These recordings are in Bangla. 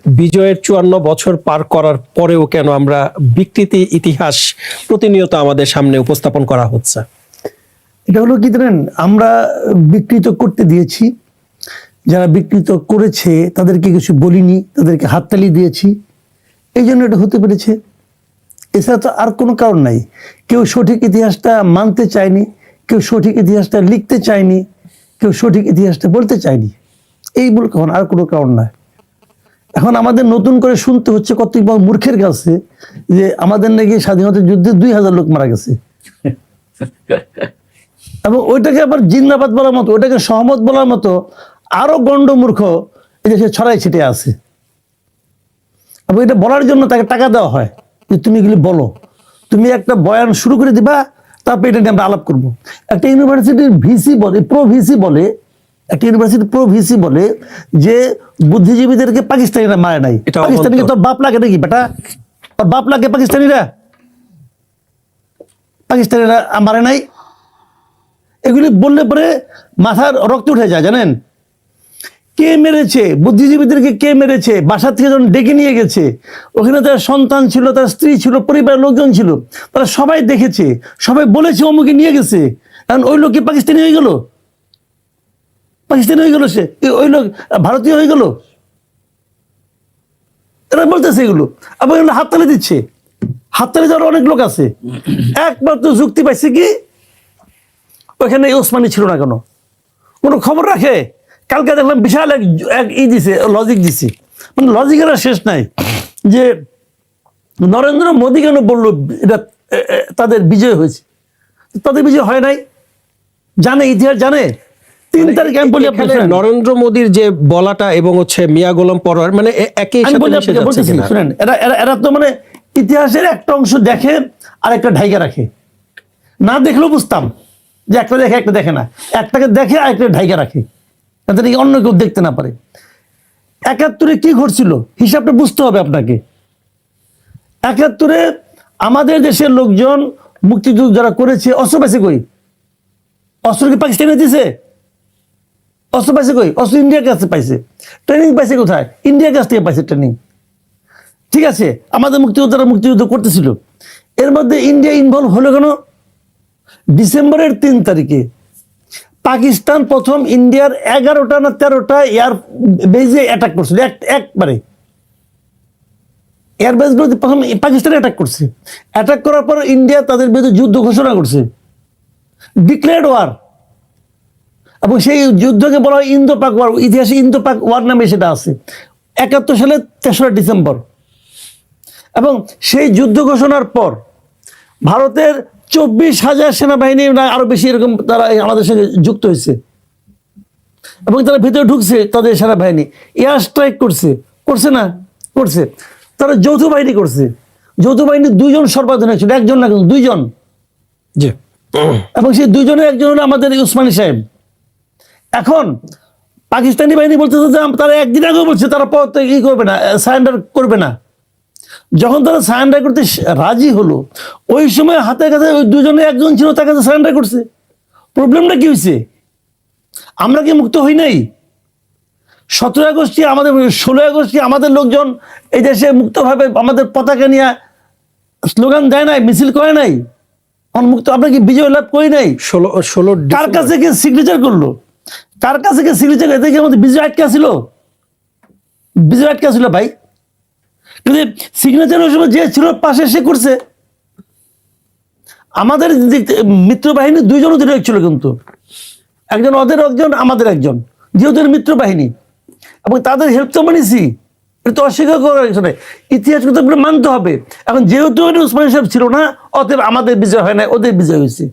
বিজয়ের 54 বছর পার করার পরেও কেন আমরা বিকৃতি ইতিহাস প্রতিনিয়ত আমাদের সামনে উপস্থাপন করা হচ্ছে? এটা হলো কি জানেন, আমরা বিকৃত করতে দিয়েছি, যারা বিকৃত করেছে তাদেরকে কিছু বলিনি, তাদেরকে হাততালি দিয়েছি, এই জন্য এটা হতে পেরেছে। এছাড়া তো আর কোনো কারণ নাই। কেউ সঠিক ইতিহাসটা মানতে চায়নি, কেউ সঠিক ইতিহাসটা লিখতে চায়নি, কেউ সঠিক ইতিহাসটা বলতে চায়নি, এই বল কারণ, আর কোনো কারণ নয়। এখন আমাদের নতুন করে শুনতে হচ্ছে কতবার মূর্খের কাছে যে আমাদের নাকি স্বাধীনতা যুদ্ধে 2000 লোক মারা গেছে, এবং ওইটাকে আবার জিন্দাবাদ বলার মতো, ওইটাকে সহমত বলার মতো আরো গণ্ড মূর্খ এই দেশে ছড়াই ছিটে আছে। এবং এটা বলার জন্য তাকে টাকা দেওয়া হয় যে তুমি এগুলি বলো, তুমি একটা বয়ান শুরু করে দিবা, তারপর এটা নিয়ে আমরা আলাপ করবো। একটা ইউনিভার্সিটির ভিসি বলে, প্রো ভিসি বলে, একটা ইউনিভার্সিটির প্রো ভিসি বলে যে বুদ্ধিজীবীদেরকে পাকিস্তানিরা মারে নাই। পাকিস্তানিকে তোর বাপ লাগে নাকি বেটা? তোর বাপ লাগে পাকিস্তানিরা? পাকিস্তানিরা মারে নাই? এগুলি বললে পরে মাথার রক্ত উঠে যায়। জানেন কে মেরেছে বুদ্ধিজীবীদেরকে? কে মেরেছে? বাসা থেকে যখন ডেকে নিয়ে গেছে, ওখানে তার সন্তান ছিল, তার স্ত্রী ছিল, পরিবারের লোকজন ছিল, তারা সবাই দেখেছে, সবাই বলেছে অমুকে নিয়ে গেছে। কারণ ওই লোক কি পাকিস্তানি হয়ে গেল? পাকিস্তানি হয়ে গেল সে? ওই লোক ভারতীয় হয়ে গেল? এরা বলতেছে এগুলো, আবার এগুলো হাততালি দিচ্ছে। হাততালি দেওয়ার অনেক লোক আছে। একমাত্র যুক্তি পাইছে কি, ওখানে ওসমানী ছিল না কেন? কোনো খবর রাখে? কালকে দেখলাম বিশাল এক দিছে, লজিক দিছে, মানে লজিকের শেষ নাই। যে নরেন্দ্র মোদী কেন বললো এটা তাদের বিজয় হয়েছে? তাদের বিজয় হয় নাই, জানে, ইতিহাস জানে। 3 তারিখ আমি বলি আপনার, নরেন্দ্র মোদীর যে বলাটা এবং হচ্ছে মিয়া গোলাম পরোয়ার মানে একই শুনেন, এরা তো মানে ইতিহাসের একটা অংশ দেখে আর একটা ঢাইকা রাখে। না দেখলেও বুঝতাম যে একটা দেখে একটা দেখে না, একটাকে দেখে আর একটা ঢাইকা রাখে, যাতে অন্য কেউ দেখতে না পারে। 71-এ কি ঘটছিল হিসাবটা বুঝতে হবে আপনাকে। 71-এ আমাদের দেশের লোকজন মুক্তিযুদ্ধ যারা করেছে, অস্ত্র পাইছে কই? অস্ত্র কি পাকিস্তানে দিছে? অস্ত্র পাইছে কই? অস্ত্র ইন্ডিয়ার কাছে পাইছে। ট্রেনিং পাইছে কোথায়? ইন্ডিয়ার কাছ থেকে পাইছে ট্রেনিং। ঠিক আছে, আমাদের মুক্তিযোদ্ধারা মুক্তিযুদ্ধ করতেছিল, এর মধ্যে ইন্ডিয়া ইনভলভ হলো কেন? ডিসেম্বরের 3 তারিখে পাকিস্তান প্রথম ইন্ডিয়ার 11টা না 13টা এয়ার বেজে অ্যাটাক করছিল, একবারে এয়ার বেসগুলোতে প্রথম পাকিস্তানে অ্যাটাক করছে। অ্যাটাক করার পর ইন্ডিয়া তাদের বিরুদ্ধে যুদ্ধ ঘোষণা করছে, ডিক্লেয়ার্ড ওয়ার। এবং সেই যুদ্ধকে বলা হয় ইন্দো পাক ওয়ার, ইতিহাসে ইন্দো পাক ওয়ার নামে সেটা আছে। 71 সালে 3রা ডিসেম্বর। এবং সেই যুদ্ধ ঘোষণার পর ভারতের 24,000 সেনাবাহিনী না আরো বেশি এরকম তারা আমাদের সঙ্গে যুক্ত হয়েছে, এবং তারা ভিতরে ঢুকছে। তাদের সেনাবাহিনী এয়ার স্ট্রাইক করছে, করছে না? করছে। তারা যৌথ বাহিনী করছে। যৌথ বাহিনী 2 জন সর্বাধিনায়ক ছিল, 1 জন না, 2 জন। এবং সেই 2 জনের একজন হলো আমাদের উসমানী সাহেব। এখন পাকিস্তানি বাহিনী বলতেছে যে তারা একদিন আগেও বলছে তারা পর ই করবে না, সারেন্ডার করবে না। যখন তারা সারেন্ডার করতে রাজি হলো, ওই সময় হাতের কাছে ওই 2 জনের 1 জন ছিল, তার কাছে সারেন্ডার করছে। প্রবলেমটা কি হয়েছে? আমরা কি মুক্ত হই নাই? 17 আগস্ট আমাদের, 16 আগস্ট আমাদের লোকজন এই দেশে মুক্তভাবে আমাদের পতাকা নিয়ে স্লোগান দেয় নাই, মিছিল করে নাই, মুক্ত। আমরা কি বিজয় লাভ করি নাই? 16 কার কাছে কি সিগনেচার করলো? কার কাছে কি সিগনেচার? এতে কি আমাদের বিজয় আটকে ছিল? বিজয় আটকে ছিল ভাই। কিন্তু সিগনেচার ওই সময় যে ছিল পাশে সে করছে। আমাদের মিত্র বাহিনী 2 জন অধিনায়ক ছিল, কিন্তু একজন ওদের, একজন আমাদের, একজন যেহেতু মিত্র বাহিনী, এবং তাদের হেল্প তো মানিছি, এটা তো অস্বীকার করার কিছু নাই। ইতিহাস কিন্তু মানতে হবে। এখন যেহেতু উসমানী সাহেব ছিল না, অতএব আমাদের বিজয় হয় না, ওদের বিজয় হয়েছে।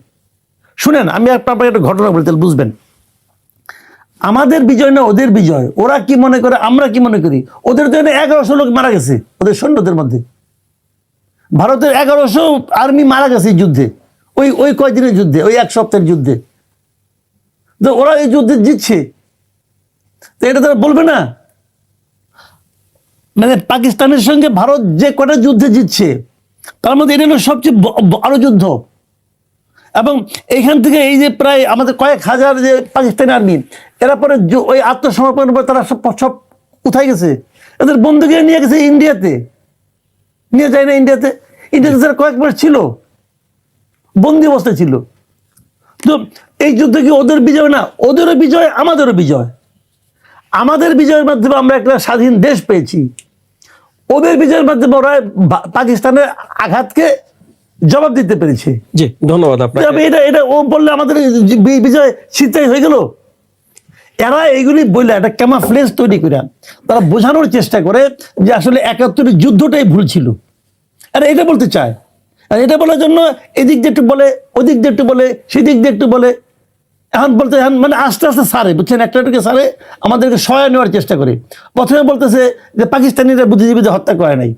শুনেন, আমি আপনাকে একটা ঘটনা বলি, তাহলে বুঝবেন। আমাদের বিজয় না ওদের বিজয়। ওরা কি মনে করে, আমরা কি মনে করি? ওদের তো 1100 লোক মারা গেছে ওদের সৈন্যদের মধ্যে। ভারতের 1100 আর্মি মারা গেছে এই যুদ্ধে, ওই কয়দিনের যুদ্ধে, ওই 1 সপ্তাহের যুদ্ধে। তো ওরা এই যুদ্ধে জিতছে, তো এটা তারা বলবে না? মানে পাকিস্তানের সঙ্গে ভারত যে কটা যুদ্ধে জিতছে, তার মধ্যে এটা হলো সবচেয়ে বড় যুদ্ধ। এবং এইখান থেকে এই যে প্রায় আমাদের কয়েক হাজার যে পাকিস্তানি আর্মি, এরা পরে ওই আত্মসমর্পণের পর তারা সব কোথায় গেছে? এদের বন্ধুকে নিয়ে গেছে ইন্ডিয়াতে, নিয়ে যায় না ইন্ডিয়াতে যারা কয়েক মাস ছিল, বন্দি অবস্থায় ছিল। তো এই যুদ্ধ কি ওদের বিজয় না? ওদেরও বিজয়, আমাদেরও বিজয়। আমাদের বিজয়ের মাধ্যমে আমরা একটা স্বাধীন দেশ পেয়েছি, ওদের বিজয়ের মাধ্যমে ওরা পাকিস্তানের আঘাতকে জবাব দিতে পেরেছে। জি, ধন্যবাদ আপনাকে। এটা ও বললে আমাদের বিজয় ছিনতাই হয়ে গেল। এরা এইগুলি বললে একটা ক্যামাফ্লেজ তৈরি করে তারা বোঝানোর চেষ্টা করে যে আসলে 71 যুদ্ধটাই ভুল ছিল। আর এটা বলতে চায়, আর এটা বলার জন্য এদিক দিয়ে একটু বলে, ওদিক দিয়ে একটু বলে, সেদিক দিয়ে একটু বলে, এখন বলতে এখন মানে আস্তে আস্তে সারে, বুঝছেন, একটাকে সারে আমাদেরকে সহায় নেওয়ার চেষ্টা করে। প্রথমে বলতেছে যে পাকিস্তানিরা বুদ্ধিজীবীদের হত্যা করে নাই,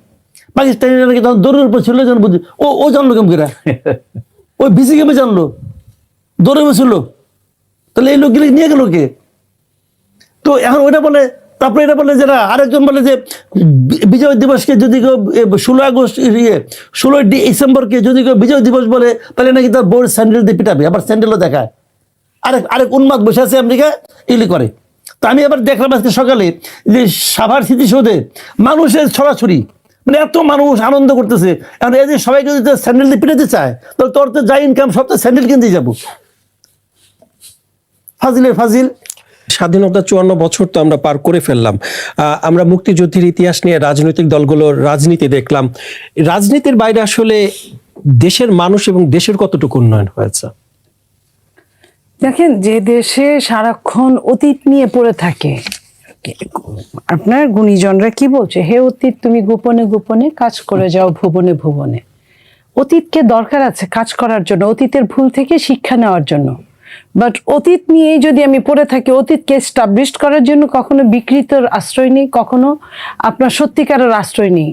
পাকিস্তানিরা নাকি তখন দৌড়ের উপর ছিল, যখন বুদ্ধি ও জানলো কেমন করে, ওই ভিসি কেমন জানলো, দৌড়ে বসলো, তাহলে এই লোকগুলি নিয়ে গেল কে? তো এখন ওইটা বলে, তারপরে এটা বলে যারা আরেকজন বলে যে বিজয় দিবসকে যদি কেউ 16 আগস্ট 16 ডিসেম্বরকে যদি কেউ বিজয় দিবস বলে তাহলে নাকি তার বোর্ড স্যান্ডেল দিয়ে পিটাবে, আবার স্যান্ডেলও দেখায়। আরেক উন্মাদ বসে আছে আমেরিকা, এগুলি করে। তো আমি আবার দেখলাম আজকে সকালে যে সাভার স্মৃতিসৌধে মানুষের ছড়াছড়ি, মানে এত মানুষ আনন্দ করতেছে। এখন এই যে সবাইকে যদি স্যান্ডেল দিয়ে পিটাতে চায় তাহলে তোর তো যা ইনকাম সব তো স্যান্ডেল কিনতে যাবো। ফাজিলের ফাজিল। স্বাধীনতা 54 বছর তো আমরা পার করে ফেললাম। আমরা মুক্তিযুদ্ধের ইতিহাস নিয়ে রাজনৈতিক দলগুলোর রাজনীতি দেখলাম। রাজনীতির বাইরে আসলে দেশের মানুষ এবং দেশের কতটুকু উন্নয়ন হয়েছে? দেখেন, যে দেশে সারাক্ষণ অতীত নিয়ে পড়ে থাকে, আপনার গুণীজনরা কি বলছে, হে অতীত তুমি গোপনে গোপনে কাজ করে যাও ভুবনে ভুবনে। অতীতকে দরকার আছে কাজ করার জন্য, অতীতের ভুল থেকে শিক্ষা নেওয়ার জন্য। বাট অতীত নিয়েই যদি আমি পড়ে থাকি, অতীতকে এস্টাবলিশ করার জন্য কখনো বিকৃতর আশ্রয় নেই, কখনো আপনার সত্যিকারের আশ্রয় নেই।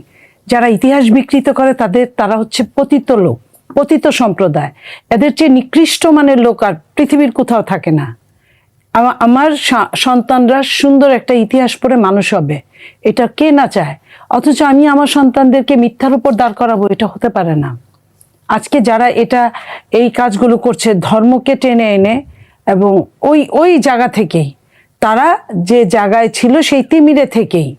যারা ইতিহাস বিকৃত করে তারা হচ্ছে পতিত লোক, পতিত সম্প্রদায়। এদের চেয়ে নিকৃষ্ট মানের লোক আর পৃথিবীর কোথাও থাকে না। আমার সন্তানরা সুন্দর একটা ইতিহাস পড়ে মানুষ হবে, এটা কে না চায়? অথচ আমি আমার সন্তানদেরকে মিথ্যার উপর দাঁড় করাবো, এটা হতে পারে না। আজকে যারা এই কাজগুলো করছে ধর্মকে টেনে এনে, এবং ওই জায়গা থেকেই তারা যে জায়গায় ছিল সেই তিমিরে থেকেই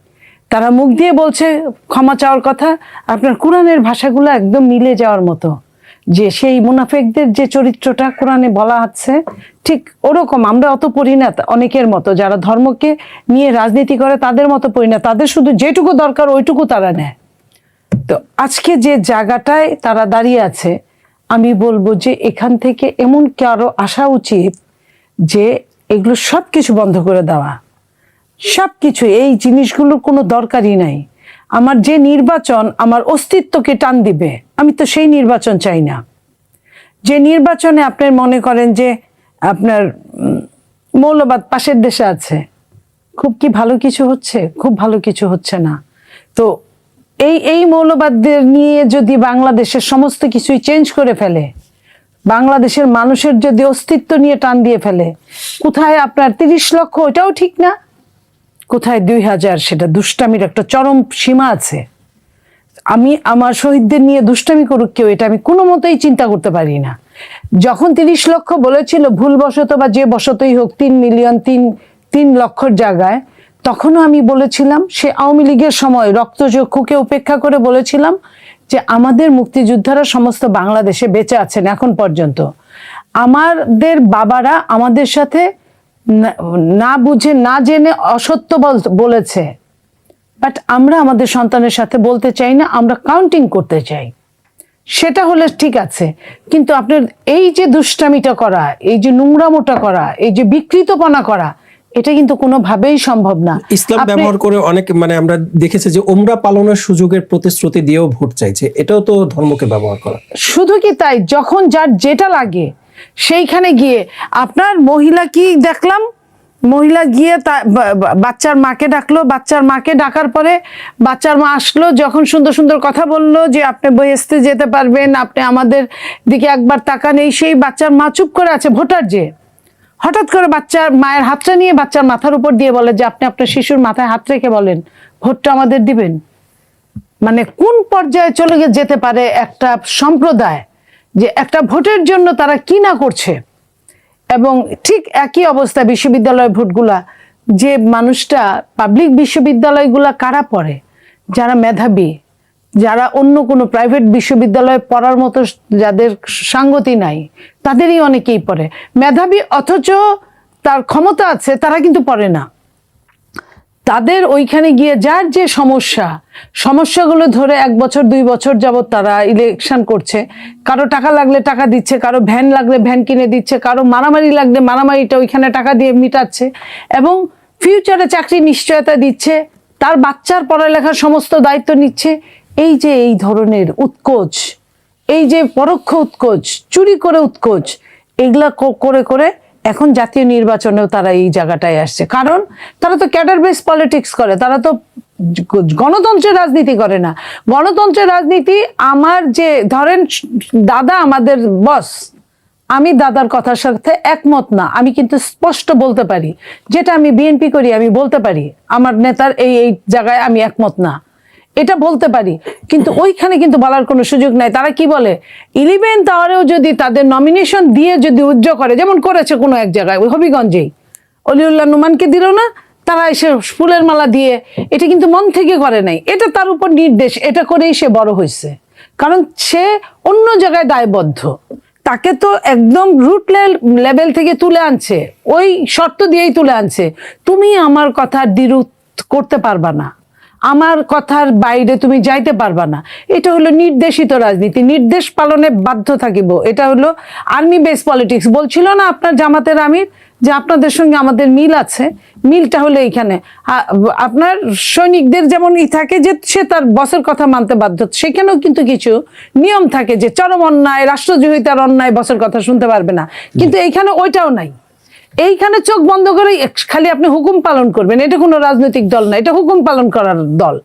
তারা মুখ দিয়ে বলছে ক্ষমা চাওয়ার কথা। আপনার কোরআনের ভাষাগুলো একদম মিলে যাওয়ার মতো, যে সেই মুনাফেকদের যে চরিত্রটা কোরআনে বলা আছে ঠিক ওরকম। আমরা অত পড়ি না অনেকের মতো, যারা ধর্মকে নিয়ে রাজনীতি করে তাদের মতো পড়ি না। তাদের শুধু যেটুকু দরকার ওইটুকু তারা নেয়। তো আজকে যে জায়গাটায় তারা দাঁড়িয়ে আছে, আমি বলবো যে এখান থেকে এমন কারো আসা উচিত যে এগুলো সব কিছু বন্ধ করে দেওয়া, সব কিছু, এই জিনিসগুলোর কোনো দরকারই নাই। আমার যে নির্বাচন আমার অস্তিত্বকে টান দিবে, আমি তো সেই নির্বাচন চাই না। যে নির্বাচনে আপনার মনে করেন যে আপনার মৌলবাদ পাশের দেশে আছে, খুব কি ভালো কিছু হচ্ছে? খুব ভালো কিছু হচ্ছে না। তো এই মৌলবাদদের নিয়ে যদি বাংলাদেশের সমস্ত কিছুই চেঞ্জ করে ফেলে, বাংলাদেশের মানুষের যদি অস্তিত্ব নিয়ে টান দিয়ে ফেলে, কোথায় আপনার 30 লক্ষ, ওটাও ঠিক না, কোথায় 2000, সেটা দুষ্টামির একটা চরম সীমা আছে। আমি আমার শহীদদের নিয়ে দুষ্টামি করুক কেউ, এটা আমি কোনো মতেই চিন্তা করতে পারি না। যখন 30 লক্ষ বলেছিল ভুলবশত বা যে বশতই হোক 3 মিলিয়ন 3 লক্ষর জায়গায়, তখনও আমি বলেছিলাম, সে আওয়ামী লীগের সময় রক্তচক্ষুকে উপেক্ষা করে বলেছিলাম যে আমাদের মুক্তিযোদ্ধারা সমস্ত বাংলাদেশে বেঁচে আছেন এখন পর্যন্ত। আমাদের বাবারা আমাদের সাথে না বুঝে না জেনে অসত্য বলেছে, বাট আমরা আমাদের সন্তানের সাথে বলতে চাই না, আমরা কাউন্টিং করতে চাই। সেটা হলে ঠিক আছে, কিন্তু আপনার এই যে দুষ্টামিটা করা, এই যে নোংরামোটা করা, এই যে বিকৃতপনা করা, এটা কিন্তু কোনোভাবেই সম্ভব না। ইসলাম ব্যবহার করে অনেক, মানে আমরা দেখেছি যে উমরা পালনের সুযোগের প্রতিশ্রুতি দিয়েও ভোট চাইছে, এটাও তো ধর্মকে ব্যবহার করা। শুধু কি তাই, যখন যার যেটা লাগে সেইখানে গিয়ে আপনার মহিলা কি দেখলাম, মহিলা গিয়ে বাচ্চার মাকে ডাকলো, বাচ্চার মাকে ডাকার পরে বাচ্চার মা আসলো, যখন সুন্দর সুন্দর কথা বললো যে আপনি বেহেশতে যেতে পারবেন, আপনি আমাদের দিকে একবার তাকান, এই সেই বাচ্চার মা চুপ করে আছে। ভোটার যে হঠাৎ করে বাচ্চার মায়ের হাতটা নিয়ে বাচ্চার মাথার উপর দিয়ে বলে যে আপনি আপনার শিশুর মাথায় হাত রেখে বলেন ভোটটা আমাদের দিবেন। মানে কোন পর্যায়ে চলে যেতে পারে একটা সম্প্রদায়, যে একটা ভোটের জন্য তারা কি না করছে। এবং ঠিক একই অবস্থা বিশ্ববিদ্যালয়ের ভোটগুলা, যে মানুষটা পাবলিক বিশ্ববিদ্যালয়গুলা কারা পড়ে, যারা মেধাবী, যারা অন্য কোনো প্রাইভেট বিশ্ববিদ্যালয়ে পড়ার মতো যাদের সাঙ্গতি নাই, তাদেরই অনেকেই পড়ে। মেধাবী অথচ তার ক্ষমতা আছে, তারা কিন্তু পড়ে না। তাদের ওইখানে গিয়ে যার যে সমস্যাগুলো ধরে 1 বছর 2 বছর যাবত তারা ইলেকশন করছে, কারো টাকা লাগলে টাকা দিচ্ছে, কারো ভ্যান লাগলে ভ্যান কিনে দিচ্ছে, কারো মারামারি লাগলে মারামারিটা ওইখানে টাকা দিয়ে মিটাচ্ছে, এবং ফিউচারে চাকরি নিশ্চয়তা দিচ্ছে, তার বাচ্চার পড়ালেখার সমস্ত দায়িত্ব নিচ্ছে। এই যে এই ধরনের উৎকোচ, এই যে পরোক্ষ উৎকোচ, চুরি করে উৎকোচ, এগুলা করে করে এখন জাতীয় নির্বাচনেও তারা এই জায়গাটায় আসছে। কারণ তারা তো ক্যাডার বেস পলিটিক্স করে, তারা তো গণতন্ত্রের রাজনীতি করে না। গণতন্ত্রের রাজনীতি, আমার যে ধরেন দাদা আমাদের বস, আমি দাদার কথার সাথে একমত না, আমি কিন্তু স্পষ্ট বলতে পারি, যেটা আমি বিএনপি করি আমি বলতে পারি আমার নেতার এই এই জায়গায় আমি একমত না, এটা বলতে পারি। কিন্তু ওইখানে কিন্তু বলার কোনো সুযোগ নাই। তারা কি বলে, 11th আওয়ারেও যদি তাদের নমিনেশন দিয়ে যদি উজ্জ্বল করে, যেমন করেছে কোনো এক জায়গায় ওই হবিগঞ্জেই অলিউল্লাহ নুমানকে দিল না, তারা এসে ফুলের মালা দিয়ে, এটা কিন্তু মন থেকে করে নাই, এটা তার উপর নির্দেশ, এটা করেই সে বড় হয়েছে। কারণ সে অন্য জায়গায় দায়বদ্ধ, তাকে তো একদম রুট লেভেল থেকে তুলে আনছে, ওই শর্ত দিয়েই তুলে আনছে, তুমি আমার কথার দ্বিরুৎ করতে পারবা না, আমার কথার বাইরে তুমি যাইতে পারবা না। এটা হলো নির্দেশিত রাজনীতি, নির্দেশ পালনে বাধ্য থাকিব। এটা হলো আর্মি বেস পলিটিক্স। বলছিল না আপনার জামাতের আমির যে আপনাদের সঙ্গে আমাদের মিল আছে, মিলটা হলো এইখানে আপনার সৈনিকদের যেমন থাকে যে সে তার বসের কথা মানতে বাধ্য, সেখানেও কিন্তু কিছু নিয়ম থাকে যে চরম অন্যায়, রাষ্ট্রদ্রোহিতার অন্যায় বসের কথা শুনতে পারবে না, কিন্তু এইখানে ওইটাও নাই। এইখানে চোখ বন্ধ করে খালি আপনি হুকুম পালন করবেন, এটা কোনো রাজনৈতিক দল না, এটা হুকুম পালন করার দল।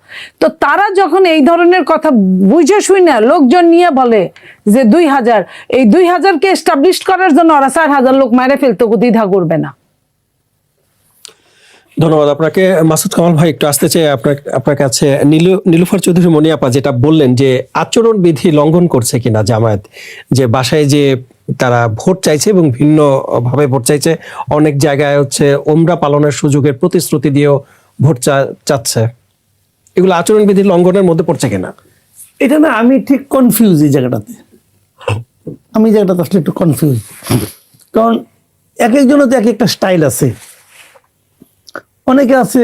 তো তারা যখন এই ধরনের কথা বুঝে শুই না লোকজন নিয়ে বলে যে 2000, এই 2000-কে এস্টাবলিশ করার জন্য ওরা 4000 লোক মারে ফেলতে দ্বিধা করবে না। ধন্যবাদ আপনাকে মাসুদ কামাল ভাই। একটু আসতে চাই আপনার কাছে। নীলুফার চৌধুরী মনিয়াপা যেটা বললেন যে আচরণ বিধি লঙ্ঘন করছে কিনা জামায়াত, যে বাসায় যে তারা ভোট চাইছে এবং ভিন্ন ভাবে ভোট চাইছে, অনেক জায়গায় হচ্ছে ওমরা পালনের সুযোগের প্রতিশ্রুতি দিয়েও ভোট চাচ্ছে, এগুলো আচরণ বিধি লঙ্ঘনের মধ্যে পড়ছে কিনা? এটা না আমি ঠিক কনফিউজ এই জায়গাটাতে, আমি জায়গাটাতে আসলে একটু কনফিউজ। কারণ এক একজনের তো এক একটা স্টাইল আছে। অনেকে আছে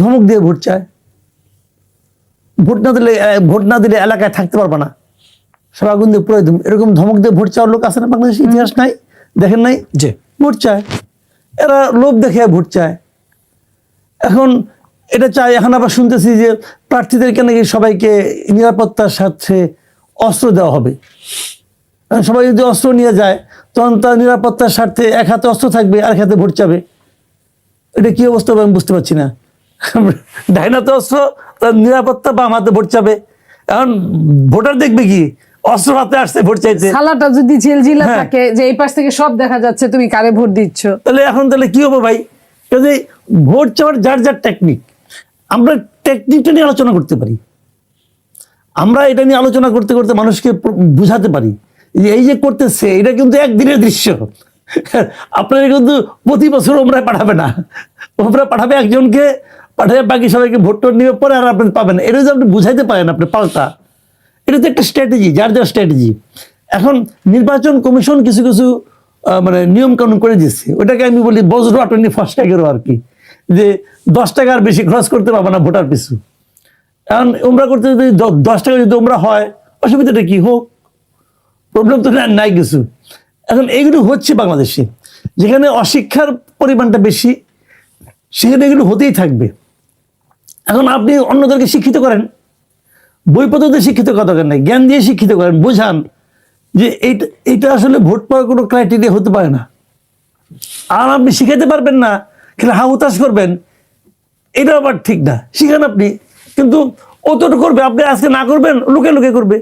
ধমক দিয়ে ভোট চায়, ভোট না দিলে এলাকায় থাকতে পারবে না, সব আগুন দিয়ে পুরো এরকম ধমক দিয়ে ভোট চাওয়ার লোক আছে না বাংলাদেশের ইতিহাস নাই, দেখেন নাই যে ভোট চায়, এরা লোভ দেখে ভোট চায়। এখন এটা চাই, এখন আবার শুনতেছি যে প্রার্থীদেরকে নাকি সবাইকে নিরাপত্তার সাথে অস্ত্র দেওয়া হবে। সবাই যদি অস্ত্র নিয়ে যায় তখন তার নিরাপত্তার স্বার্থে এক হাতে অস্ত্র থাকবে আর এক হাতে ভোট চাবে। এটা কি অবস্থা হবে আমি বুঝতে পারছি না। ডাইন হাতে অস্ত্র, তার নিরাপত্তা, বাম হাতে ভোট চাবে। এখন ভোটার দেখবে কি অস্ত্র হাতে আসছে ভোট চাইতে, সালাটা যদি ঝিলঝিলা থাকে যে এই পাশ থেকে সব দেখা যাচ্ছে তুমি কারে ভোট দিচ্ছ, তাহলে এখন তাহলে কি হবে ভাই? কাজে ভোট চাওয়ার যার যার টেকনিক, আমরা টেকনিকটা নিয়ে আলোচনা করতে পারি, আমরা এটা নিয়ে আলোচনা করতে করতে মানুষকে বুঝাতে পারি যে এই যে করতেছে এটা কিন্তু একদিনের দৃশ্য। আপনারা কিন্তু প্রতি বছর ওমরা পাঠাবে না, ওমরা পাঠাবে একজনকে, পাঠাবে বাকি সবাইকে ভোট টোট নিয়ে পরে আর আপনি পাবেন। এটা যদি আপনি বুঝাইতে পারেন আপনি পাল্টা, এটা তো একটা স্ট্র্যাটেজি, যার যার স্ট্র্যাটেজি। এখন নির্বাচন কমিশন কিছু কিছু মানে নিয়ম কানুন করে দিচ্ছে, ওটাকে আমি বলি বজ্র আটনি ফাস্ট্যাগেরও আর কি, যে 10 টাকার বেশি খরচ করতে পারবে না ভোটার পিছু। এখন ওমরা করতে যদি 10 টাকা যদি ওমরা হয়, অসুবিধাটা কি হোক, প্রবলেম তো নাই কিছু। এখন এইগুলো হচ্ছে বাংলাদেশে, যেখানে অশিক্ষার পরিমাণটা বেশি সেখানে এগুলো হতেই থাকবে। এখন আপনি অন্যদেরকে শিক্ষিত করেন, বই পদ্ধতিতে শিক্ষিত কথা কেন, জ্ঞান দিয়ে শিক্ষিত করেন, বোঝান যে এইটা আসলে ভোট পাওয়ার কোনো ক্রাইটেরিয়া হতে পারে না। আর আপনি শিখাইতে পারবেন না, খেলে হাহুতাশ করবেন, এটা আবার ঠিক না। শিখান আপনি, কিন্তু অতটুকু করবে, আপনি আজকে না করবেন লুকে লুকে করবে।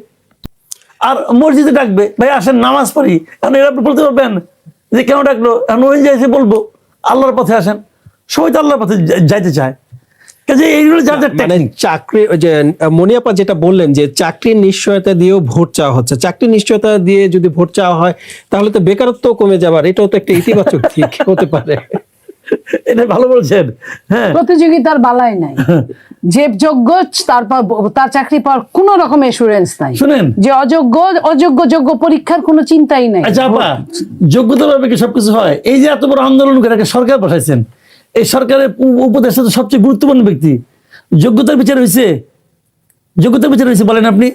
আর মসজিদে ডাকবে, ভাই আসেন নামাজ পড়ি, এখন এরা আপনি বলতে পারবেন যে কেন ডাকলো, এখন ওই যাইছে বলবো আল্লাহর পথে আসেন, সবাই তো আল্লাহর পথে যাইতে চায়। এইগুলো যার যার মানে চাকরি, যে মনিয়াপা যেটা বললেন যে চাকরির নিশ্চয়তা দিয়েও ভোট চাওয়া হচ্ছে, চাকরির নিশ্চয়তা দিয়ে যদি ভোট চাওয়া হয় তাহলে তো বেকারত্ব কমে যাবার, এটাও তো একটা ইতিবাচক দিক হতে পারে। এটা ভালো বলছেন। হ্যাঁ, প্রতিযোগিতার বালাই নাই, যে যোগ্য তারপর তার চাকরি পাওয়ার কোনো রকম এসুরেন্স নাই, শুনেন, যে অযোগ্য যোগ্য পরীক্ষার কোনো চিন্তাই নাই। আচ্ছা আপা, যোগ্যতা ভাবে কি সবকিছু হয়? এই যে এত বড় আন্দোলন করে একটা সরকার পাঠাইছেন, এই সরকারের উপদেষ্টা তো সবচেয়ে গুরুত্বপূর্ণ ব্যক্তি, যোগ্যতার বিচার হয়েছে? যোগ্যতার বিচার হয়েছে বলেন আপনি?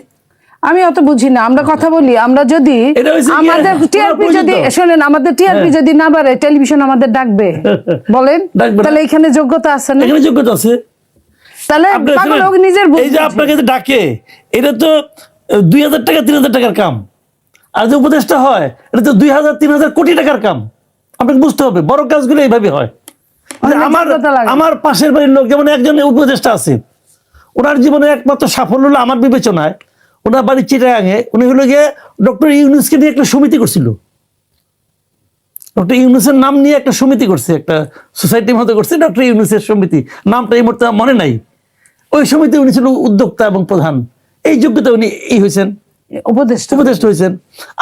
আমি অত বুঝি না, আমরা কথা বলি, আমরা যদি এটা হচ্ছে কি, আমাদের টিআরপি ওরা যদি পরিচিত। শোনেন, আমাদের টিআরপি যদি না বাড়ে, টেলিভিশন আমাদের ডাকবে? বলেন, ডাকবে না। তাহলে এখানে যোগ্যতা আছে না? এখানে যোগ্যতা আছে। তাহলে আপনার পাগল শুনেন, হোক নিজের এই যে আপনাকে যে ডাকে, এটা তো 2000 টাকা 3000 টাকার কাম, আর যে উপদেষ্টা হয় এটা তো 2000 3000 কোটি টাকার কাম। আপনাকে বুঝতে হবে বড় কাজগুলো এইভাবে হয়। যে আমার পাশের বাড়ির লোক, যেমন একজন উপদেষ্টা আছে, ওনার জীবনে একমাত্র সাফল্য হলো আমার বিবেচনায়, ওনার বাড়ি চিটাগাঙে, উনি হলো গিয়ে ডক্টর ইউনূসকে নিয়ে একটা সমিতি করছিল। ডক্টর ইউনূসের নাম নিয়ে একটা সমিতি করছে, একটা সোসাইটির মতো করছে, ডক্টর ইউনূসের সমিতি, নামটা এই মুহূর্তে মনে নাই। ওই সমিতি উনি ছিল উদ্যোক্তা এবং প্রধান, এই যোগ্যতা উনি হয়েছেন, উপদেষ্টা হয়েছেন।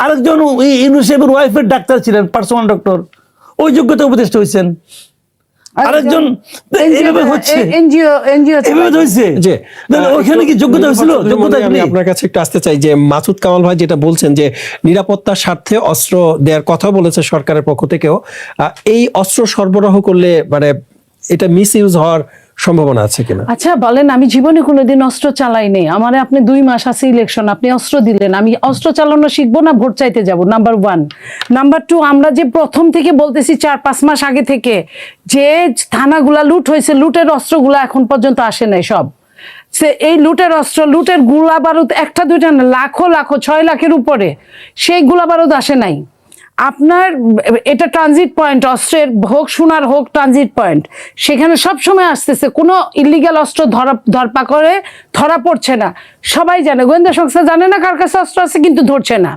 আরেকজন ইউনূসের ওয়াইফের ডাক্তার ছিলেন, পার্সোনাল ডক্টর, ওই যোগ্যতা উপদেষ্টা হয়েছেন। আরেকজন এইভাবে হচ্ছে, এইভাবে হয়েছে। যে ওইখানে কি যোগ্যতা হয়েছিল? যোগ্যতা আমি আপনার কাছে একটু আসতে চাই যে মাসুদ কামাল ভাই যেটা বলছেন যে নিরাপত্তার স্বার্থে অস্ত্র দেওয়ার কথা বলেছে সরকারের পক্ষ থেকেও, এই অস্ত্র সরবরাহ করলে মানে এটা মিস ইউজ হওয়ার সম্ভাবনা আছে কিনা? আচ্ছা বলেন, আমি জীবনে কোনোদিন অস্ত্র চালাই নেই। আমারে আপনি 2 মাস আছে ইলেকশন, আপনি অস্ত্র দিলেন, আমি অস্ত্র চালানো শিখবো না ভোট চাইতে যাব? নাম্বার 1। নাম্বার 2, আমরা যে প্রথম থেকে বলতেছি 4-5 মাস আগে থেকে, যে থানাগুলা লুট হয়েছে, লুটের অস্ত্রগুলা এখন পর্যন্ত আসে নাই সব। এই লুটের অস্ত্র, লুটের গোলা বারুদ একটা দুইটা না, লাখো 6 লাখের উপরে সেই গোলা বারুদ আসে নাই। আপনার এটা ট্রানজিট পয়েন্ট, অস্ত্রের হোক, সোনার হোক, ট্রানজিট পয়েন্ট, সেখানে সব সময় আসতেছে, কোনো ইলিগাল অস্ত্র ধরপা করে ধরা পড়ছে না। সবাই জানে, গোয়েন্দা সংস্থা জানে না কার কাছে অস্ত্র আছে, কিন্তু ধরছে না।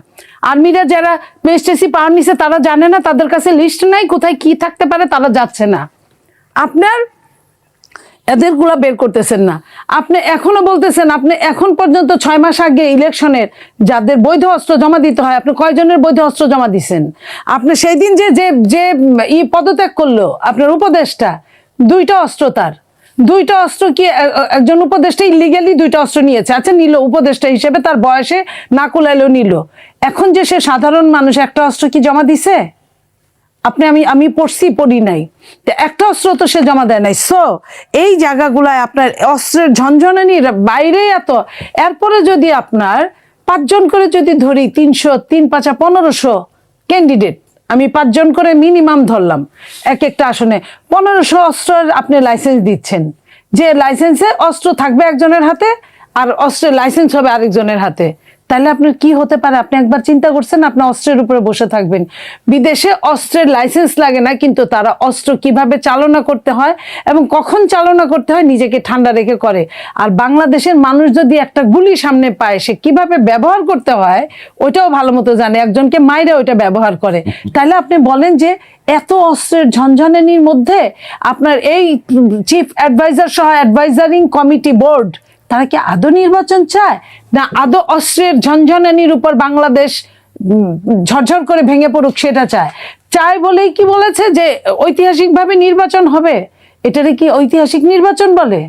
আর্মিরা যারা ম্যাজিস্ট্রেসি পাওয়ার নিছে তারা জানে না, তাদের কাছে লিস্ট নাই, কোথায় কি থাকতে পারে তারা যাচ্ছে না। আপনার এদেরগুলা বের করতেছেন না। আপনি এখনো বলতেছেন, আপনি এখন পর্যন্ত 6 মাস আগে ইলেকশনের যাদের বৈধ অস্ত্র জমা দিতে হয়, আপনি কয়জনের বৈধ অস্ত্র জমা দিচ্ছেন? আপনি সেই দিন যে যে যে পদত্যাগ করলো আপনার উপদেষ্টা, 2টা অস্ত্র, তার 2টা অস্ত্র কি একজন উপদেষ্টা ইলিগালি 2টা অস্ত্র নিয়েছে? আচ্ছা নিল, উপদেষ্টা হিসেবে তার বয়সে না কুলাইলেও নিল। এখন যে সে সাধারণ মানুষ, একটা অস্ত্র কি জমা দিছে? আমি পড়ি নাই, একটা অস্ত্র তো সে জমা দেয় নাই। সো এই জায়গাগুলায় আপনার অস্ত্রের ঝনঝনানির বাইরে এত, এরপরে যদি আপনার 5 জন করে যদি ধরি, 300, 3 5 1500 ক্যান্ডিডেট, আমি 5 জন করে মিনিমাম ধরলাম, এক একটা আসনে 1500 অস্ত্রের আপনি লাইসেন্স দিচ্ছেন, যে লাইসেন্সে অস্ত্র থাকবে একজনের হাতে আর অস্ত্রের লাইসেন্স হবে আরেকজনের হাতে। তাহলে আপনার কি হতে পারে? আপনি একবার চিন্তা করছেন আপনি অস্ত্রের উপরে বসে থাকবেন? বিদেশে অস্ত্রের লাইসেন্স লাগে না, কিন্তু তারা অস্ত্র কিভাবে চালনা করতে হয় এবং কখন চালনা করতে হয় নিজেকে ঠান্ডা রেখে করে। আর বাংলাদেশের মানুষ যদি একটা গুলি সামনে পায়, সে কিভাবে ব্যবহার করতে হয় ওইটাও ভালো মতো জানে, একজনকে মাইরে ওইটা ব্যবহার করে। তাহলে আপনি বলেন যে এত অস্ত্রের ঝনঝনানির মধ্যে আপনার এই চিফ অ্যাডভাইজার সহ অ্যাডভাইজারিং কমিটি বোর্ড, তারা কি আদৌ নির্বাচন চায়, না আদৌ অস্ত্রের ঝনঝনানির উপর বাংলাদেশ ঝরঝর করে ভেঙে পড়ুক সেটা চায় বলেই কি বলেছে যে ঐতিহাসিকভাবে নির্বাচন হবে? এটারে কি ঐতিহাসিক নির্বাচন বলে?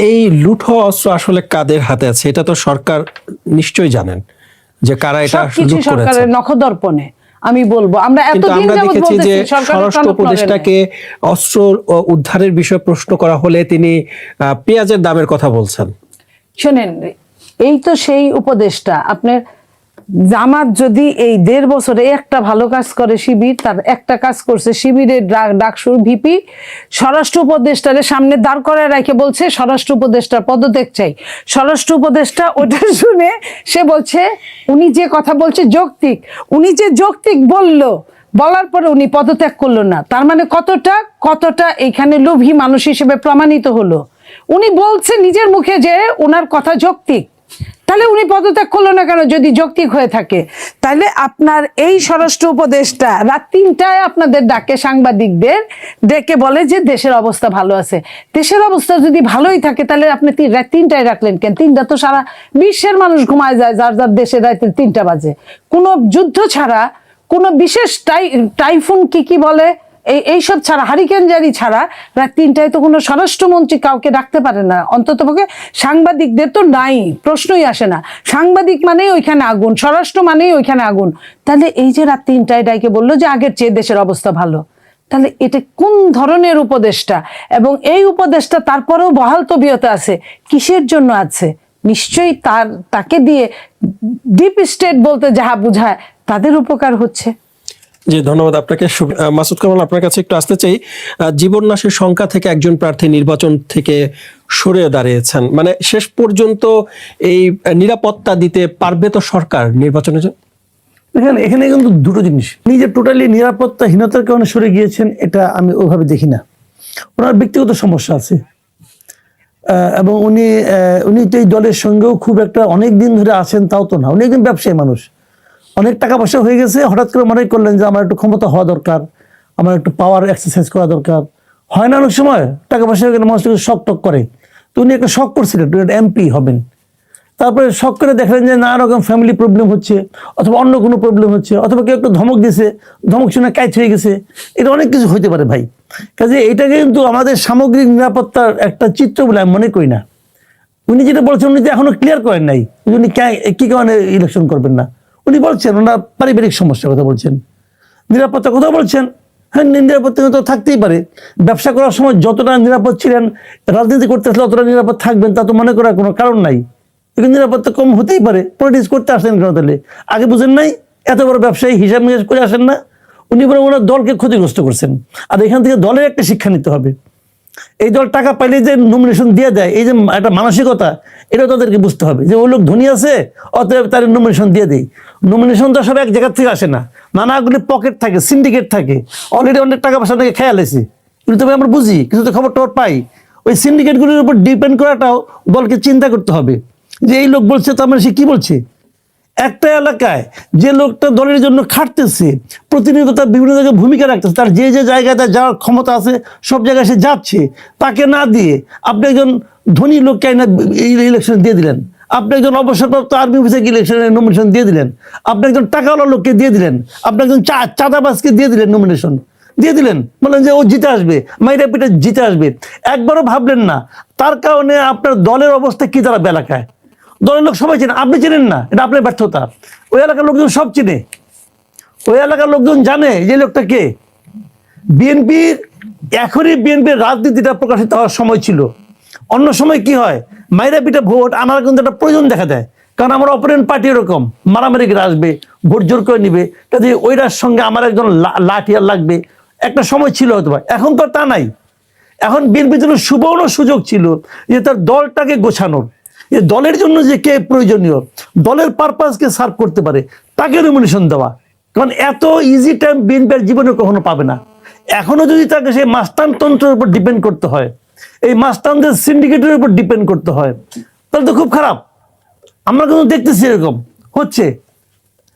এই লুট হওয়া অস্ত্র আসলে কাদের হাতে আছে এটা তো সরকার নিশ্চয়ই জানেন, যে কারা এটা সবকিছু লুট করেছে। সরকারের নখদর্পণে আমি বলবো, আমরা কিন্তু এতদিন আমরা যাবত দেখেছি যে বলতেছি সরকারের স্বরাষ্ট্র উপদেষ্টাকে অস্ত্র উদ্ধারের বিষয়ে প্রশ্ন করা হলে তিনি পেঁয়াজের দামের কথা বলছেন। শোনেন, এই তো সেই উপদেষ্টা, আপনার জামাত যদি এই 1.5 বছরে একটা ভালো কাজ করে, শিবির তার একটা কাজ করছে, শিবিরের ডাকসুর ভিপি স্বরাষ্ট্র উপদেষ্টারে সামনে দাঁড় করায় রেখে বলছে স্বরাষ্ট্র উপদেষ্টার পদত্যাগ চাই। স্বরাষ্ট্র উপদেষ্টা ওটা শুনে সে বলছে উনি যে কথা বলছে যৌক্তিক, উনি যে যৌক্তিক বলার পরে উনি পদত্যাগ করলো না। তার মানে কতটা এখানে লোভী মানুষ হিসেবে প্রমাণিত হলো। উনি বলছে নিজের মুখে যে ওনার কথা যৌক্তিক, তাহলে উনি পদত্যাগ করলো না কেন যদি যৌক্তিক হয়ে থাকে? তাহলে আপনার এই স্বরাষ্ট্র উপদেষ্টা রাত 3টায় আপনাদের ডাকে সাংবাদিকদের ডেকে বলে যে দেশের অবস্থা ভালো আছে। দেশের অবস্থা যদি ভালোই থাকে তাহলে আপনি রাত 3টায় রাখলেন কেন? 3টা তো সারা বিশ্বের মানুষ ঘুমায় যায়, যার যার দেশে রাতে 3টা বাজে। কোনো যুদ্ধ ছাড়া, কোনো বিশেষ টাইফুন কি বলে এইসব ছাড়া হারিকেন জারি ছাড়া রাত 3টায় তো কোনো স্বরাষ্ট্রমন্ত্রী কাউকে ডাকতে পারে না, অন্ততপক্ষে সাংবাদিকদের তো নাই, প্রশ্নই আসে না। সাংবাদিক মানেই ওইখানে আগুন, স্বরাষ্ট্র মানেই ওইখানে আগুন। তাহলে এই যে রাত 3টায় ডাইকে বললো যে আগের চেয়ে দেশের অবস্থা ভালো, তাহলে এটা কোন ধরনের উপদেষ্টা? এবং এই উপদেষ্টা তারপরেও বহাল তবিয়তে আছে, কিসের জন্য আছে? নিশ্চয়ই তাকে দিয়ে ডিপ স্টেট বলতে যাহা বুঝায় তাদের উপকার হচ্ছে। জি, ধন্যবাদ আপনাকে। মাসুদ কামাল, আপনার কাছে একটু আসতে চাই। জীবননাশের সংখ্যা থেকে একজন প্রার্থী নির্বাচন থেকে সরে দাঁড়িয়েছেন, মানে শেষ পর্যন্ত এই নিরাপত্তা দিতে পারবে তো সরকার নির্বাচনের জন্য? এখানে কিন্তু দুটো জিনিস, নিজে টোটালি নিরাপত্তাহীনতার কারণে সরে গিয়েছেন, এটা আমি ওইভাবে দেখি না। ওনার ব্যক্তিগত সমস্যা আছে, এবং উনি তো এই দলের সঙ্গেও খুব একটা অনেক দিন ধরে আছেন তাও তো না। উনি একজন ব্যবসায়ী মানুষ, অনেক টাকা পয়সা হয়ে গেছে, হঠাৎ করে মনে করলেন যে আমার একটু ক্ষমতা হওয়া দরকার, আমার একটু পাওয়ার এক্সারসাইজ করা দরকার। হয় না অনেক সময় টাকা পয়সা হয়ে গেলে মানুষকে শখ টক করে, তো উনি একটা শখ করছিলেন এমপি হবেন। তারপরে শখ করে দেখলেন যে নানা রকম ফ্যামিলি প্রবলেম হচ্ছে, অথবা অন্য কোনো প্রবলেম হচ্ছে, অথবা কেউ একটু ধমক দিয়েছে, ধমক শুনে কাইট হয়ে গেছে। এটা অনেক কিছু হইতে পারে ভাই। কাজে এটাকে কিন্তু আমাদের সামগ্রিক নিরাপত্তার একটা চিত্র বলে আমি মনে করি না। উনি যেটা বলছেন উনি তো এখনো ক্লিয়ার করেন নাই উনি কি কারণে ইলেকশন করবেন না। উনি বলছেন ওনার পারিবারিক সমস্যার কথা বলছেন, নিরাপত্তার কথা বলছেন। হ্যাঁ, নিরাপত্তা তো থাকতেই পারে। ব্যবসা করার সময় যতটা নিরাপদ ছিলেন, রাজনীতি করতে আসলে অতটা নিরাপদ থাকবেন তা তো মনে করার কোনো কারণ নাই। কিন্তু নিরাপত্তা কম হতেই পারে। পলিটিক্স করতে আসেন কেন তাহলে? আগে বুঝেন নাই? এত বড় ব্যবসায়ী হিসাব নিকাশ করে আসেন না? উনি বরং ওনার দলকে ক্ষতিগ্রস্ত করছেন। আর এখান থেকে দলের একটা শিক্ষা নিতে হবে। এই দল টাকা পাইলে যে নমিনেশন দিয়ে দেয়, এই যে একটা মানসিকতা, এটা তাদেরকে বুঝতে হবে যে ওই লোক ধনী আছে, অতএব তার নমিনেশন দিয়ে দেয়। নমিনেশন তো সব এক জায়গার থেকে আসে না, নানাগুলি পকেট থাকে, সিন্ডিকেট থাকে, অলরেডি অনেক টাকা পয়সা থেকে খেয়াল আছে। কিন্তু তবে আমরা বুঝি, কিছু তো খবর টবর পাই। ওই সিন্ডিকেটগুলির উপর ডিপেন্ড করাটাও দলকে চিন্তা করতে হবে যে এই লোক বলছে তার মানে সে কি বলছে। একটা এলাকায় যে লোকটা দলের জন্য খাটতেছে, প্রতিনিয়ত তার বিভিন্ন জায়গায় ভূমিকা রাখতেছে, তার যে যে জায়গায় তার যাওয়ার ক্ষমতা আছে সব জায়গায় সে যাচ্ছে, তাকে না দিয়ে আপনি একজন ধনী লোককে ইলেকশন দিয়ে দিলেন, আপনি একজন অবসরপ্রাপ্ত আর্মি অফিসারকে ইলেকশনের নমিনেশন দিয়ে দিলেন, আপনি একজন টাকাওয়ালা লোককে দিয়ে দিলেন, আপনি একজন চাঁদাবাজকে দিয়ে দিলেন নমিনেশন দিয়ে দিলেন, বললেন যে ও জিতে আসবে, মাইরা পিঠে জিতে আসবে। একবারও ভাবলেন না তার কারণে আপনার দলের অবস্থা কি দাঁড়াবে এলাকায়। দলের লোক সবাই চেনে, আপনি চেনেন না, এটা আপনার ব্যর্থতা। ওই এলাকার লোকজন সব চেনে, ওই এলাকার লোকজন জানে যে লোকটা কে। বিএনপির এখনই বিএনপির রাজনীতিটা প্রকাশিত হওয়ার সময় ছিল। অন্য সময় কি হয়, মাইরা পিঠা ভোট আমার কিন্তু একটা প্রয়োজন দেখা দেয়, কারণ আমার অপোনেন্ট পার্টি এরকম মারামারি করে আসবে, ভোট জোর করে নিবে, কাজে ওইটার সঙ্গে আমার একজন লাঠিয়ার লাগবে। একটা সময় ছিল হয়তো, এখন তো তা নাই। এখন বিএনপির জন্য সুবর্ণ সুযোগ ছিল যে তার দলটাকে গোছানোর, যে দলের জন্য যে কে প্রয়োজনীয়, দলের পারপাসকে সার্ভ করতে পারে, তাকে নমিনেশন দেওয়া। কারণ এত ইজি টাইম বিএনপির জীবনে কখনো পাবে না। এখনো যদি তাকে সেই মাস্তানতন্ত্রের উপর ডিপেন্ড করতে হয়, এই মাস্তানদের সিন্ডিকেটের উপর ডিপেন্ড করতে হয়, তাহলে তো খুব খারাপ। আমরা কিন্তু দেখতেছি এরকম হচ্ছে,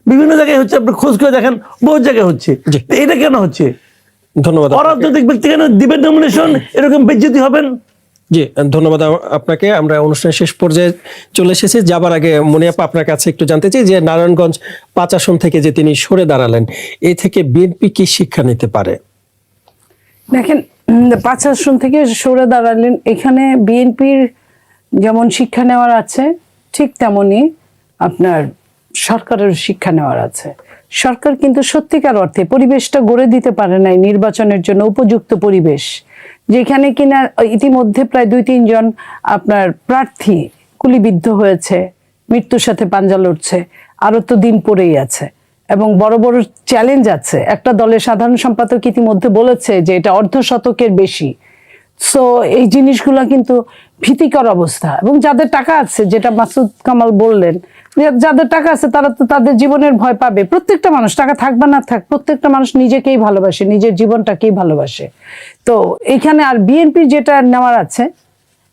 বিভিন্ন জায়গায় হচ্ছে, আপনি খোঁজ করে দেখেন বহু জায়গায় হচ্ছে। এটা কেন হচ্ছে? ধন্যবাদ। অরাজনৈতিক ব্যক্তি কেন দিবেন নমিনেশন, এরকম বেজ্জতি হবেন? জি, ধন্যবাদ আপনাকে। আমরা অনুষ্ঠানের শেষ পর্যায়ে চলে এসেছি। যাবার আগে মনিয়াপা আপনার কাছে একটু জানতে চাই যে নারায়ণগঞ্জ 5 আসন থেকে যে তিনি সরে দাঁড়ালেন, এই থেকে বিএনপি কি শিক্ষা নিতে পারে? দেখেন, 5 আসন থেকে সরে দাঁড়ালেন, এখানে বিএনপির যেমন শিক্ষা নেওয়ার আছে, ঠিক তেমনি আপনার সরকারের শিক্ষা নেওয়ার আছে। সরকার কিন্তু সত্যিকার অর্থে পরিবেশটা গড়ে দিতে পারে নাই নির্বাচনের জন্য উপযুক্ত পরিবেশ, যেখানে কিনা ইতিমধ্যে প্রায় 2-3 জন আপনার প্রার্থী গুলিবিদ্ধ হয়েছে, মৃত্যুর সাথে পাঞ্জা লড়ছে, আরো তো দিন পড়েই আছে এবং বড় বড় চ্যালেঞ্জ আছে। একটা দলের সাধারণ সম্পাদক ইতিমধ্যে বলেছে যে এটা অর্ধশতকের বেশি। সো এই জিনিসগুলো কিন্তু ভীতিকর অবস্থা। এবং যাদের টাকা আছে, যেটা মাসুদ কামাল বললেন, যাদের টাকা আছে তারা তো তাদের জীবনের ভয় পাবে। প্রত্যেকটা মানুষ, টাকা থাক বা না থাক, প্রত্যেকটা মানুষ নিজেকেই ভালোবাসে, নিজের জীবনটাকেই ভালোবাসে। তো এইখানে আর বিএনপির যেটা নেওয়ার আছে,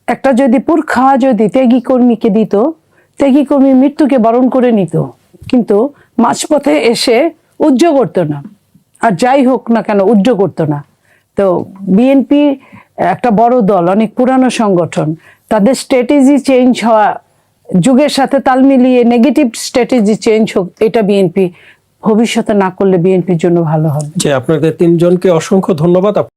একটা যদি পুর খাওয়া যদি ত্যাগী কর্মীকে দিত, ত্যাগী কর্মীর মৃত্যুকে বরণ করে নিত, কিন্তু মাঝপথে এসে উজ্জ করতো না, আর যাই হোক না কেন উজ্জ করতো না। তো বিএনপি একটা বড় দল, অনেক পুরানো সংগঠন, তাদের স্ট্র্যাটেজি চেঞ্জ হওয়া, যুগের সাথে তাল মিলিয়ে নেগেটিভ স্ট্র্যাটেজি চেঞ্জ হোক, এটা বিএনপি ভবিষ্যতে না করলে বিএনপির জন্য ভালো হবে। যে আপনাদের তিনজনকে অসংখ্য ধন্যবাদ।